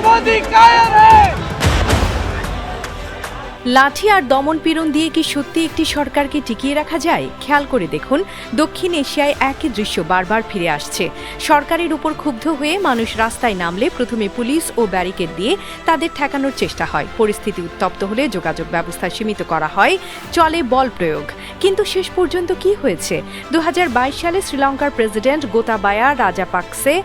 मोदी कायर है। লাঠি আর দমন পীড়ন দিয়ে কি সত্যি একটি সরকারকে টিকিয়ে রাখা যায়? খেয়াল করে দেখুন, দক্ষিণ এশিয়ায় একই দৃশ্য বারবার ফিরে আসছে। সরকারের উপর ক্ষুব্ধ হয়ে মানুষ রাস্তায় নামলে প্রথমে পুলিশ ও ব্যারিকেড দিয়ে তাদের ঠেকানোর চেষ্টা হয়। পরিস্থিতি উত্তপ্ত হলে যোগাযোগ ব্যবস্থা সীমিত করা হয়, চলে বল প্রয়োগ। কিন্তু শেষ পর্যন্ত কি হয়েছে? 2022 সালে শ্রীলঙ্কার প্রেসিডেন্ট গোতাবায়া রাজাপাকসে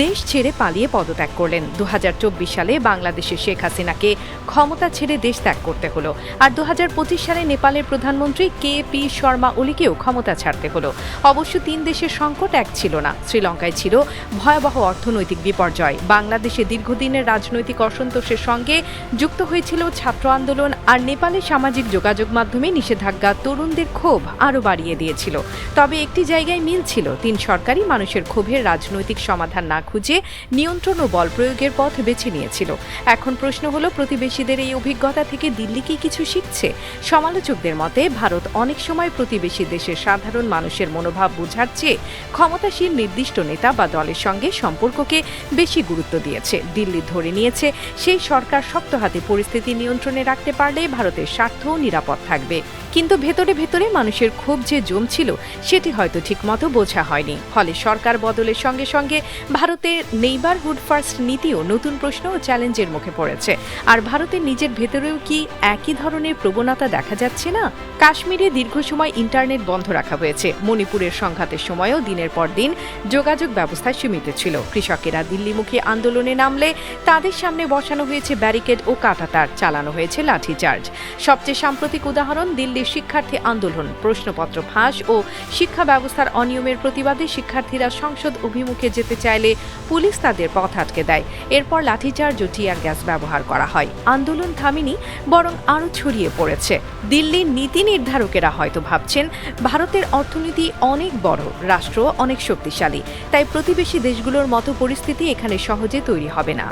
দেশ ছেড়ে পালিয়ে পদত্যাগ করলেন। 2024 সালে বাংলাদেশে শেখ হাসিনাকে ক্ষমতা ছেড়ে দেশ ত্যাগ করতে হলো। আর 2025 সালে নেপালের প্রধানমন্ত্রী কে.পি. শর্মা ওলিকেও ক্ষমতা ছাড়তে হলো। অবশ্য তিন দেশের সংকট এক ছিল না। শ্রীলঙ্কায় ছিল ভয়াবহ অর্থনৈতিক বিপর্যয়, বাংলাদেশে দীর্ঘদিনের রাজনৈতিক অসন্তোষের সঙ্গে যুক্ত হয়েছিল ছাত্র আন্দোলন, আর নেপালে সামাজিক যোগাযোগ মাধ্যমে নিষেধাজ্ঞা তরুণদের ক্ষোভ আরও বাড়িয়ে দিয়েছিল। তবে একটি জায়গায় মিল ছিল, তিন সরকারই মানুষের ক্ষোভের রাজনৈতিক সমাধান না খুঁজে নিয়ন্ত্রণ ও বল প্রয়োগের পথ বেছে নিয়েছিল। এখন প্রশ্ন হলো, প্রতিবেশীদের এই অভিজ্ঞতা থেকে দিল্লি কি কিছু শিখছে? সমালোচকদের মতে ভারত অনেক সময় প্রতিবেশী দেশের সাধারণ মানুষের মনোভাব বোঝার চেয়ে ক্ষমতাসীন নির্দিষ্ট নেতা বা দলের সঙ্গে সম্পর্ককে বেশি গুরুত্ব দিয়েছে। দিল্লি ধরে নিয়েছে সেই সরকার শক্ত হাতে পরিস্থিতি নিয়ন্ত্রণে রাখতে পারলে ভারতের স্বার্থও নিরাপদ থাকবে। কিন্তু ভেতরে ভেতরে মানুষের ক্ষোভ যে জমছিল সেটি হয়তো ঠিকমতো বোঝা হয়নি। ফলে সরকার বদলের সঙ্গে সঙ্গে ভারতের নেইবারহুড ফার্স্ট নীতিও নতুন প্রশ্ন ও চ্যালেঞ্জের মুখে পড়েছে। আর ভারতের নিজের ভেতরেও কি একই ধরনের প্রবণতা দেখা যাচ্ছে না? কাশ্মীরে দীর্ঘ সময় ইন্টারনেট বন্ধ রাখা হয়েছে। মণিপুরের সংঘাতের সময়ও দিনের পর দিন যোগাযোগ ব্যবস্থা সীমিত ছিল। কৃষকেরা দিল্লিমুখী আন্দোলনে নামলে তাদের সামনে বসানো হয়েছে ব্যারিকেড ও কাঁটাতার, চালানো হয়েছে লাঠিচার্জ। সবচেয়ে সাম্প্রতিক উদাহরণ দিল্লির শিক্ষার্থী আন্দোলন। প্রশ্নপত্র ফাঁস ও শিক্ষা ব্যবস্থার অনিয়মের প্রতিবাদে শিক্ষার্থীরা সংসদ অভিমুখে যেতে চাইলে পুলিশ তাদের পথ আটকে দেয়। এরপর লাঠিচার্জ ও টিয়ার গ্যাস ব্যবহার করা হয়। আন্দোলন থামেনি, বরং আরও ছড়িয়ে পড়েছে। দিল্লির নীতি নির্ধারকেরা হয়তো ভাবছেন ভারতের অর্থনীতি অনেক বড়, রাষ্ট্র অনেক শক্তিশালী, তাই প্রতিবেশী দেশগুলোর মতো পরিস্থিতি এখানে সহজে তৈরি হবে না।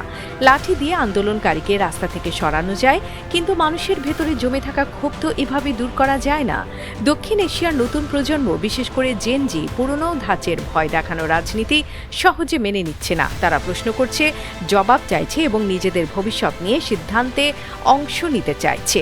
লাঠি দিয়ে আন্দোলনকারীকে রাস্তা থেকে সরানো যায়, কিন্তু মানুষের ভেতরে জমে থাকা ক্ষোভ তো এভাবে দূর করা যায় না। দক্ষিণ এশিয়ার নতুন প্রজন্ম, বিশেষ করে জেন জি, পুরনো ধাঁচের ভয় দেখানো রাজনীতি সহজে মেনে নিচ্ছে না। তারা প্রশ্ন করছে, জবাব চাইছে এবং নিজেদের ভবিষ্যৎ নিয়ে সিদ্ধান্তে অংশ নিতে চাইছে।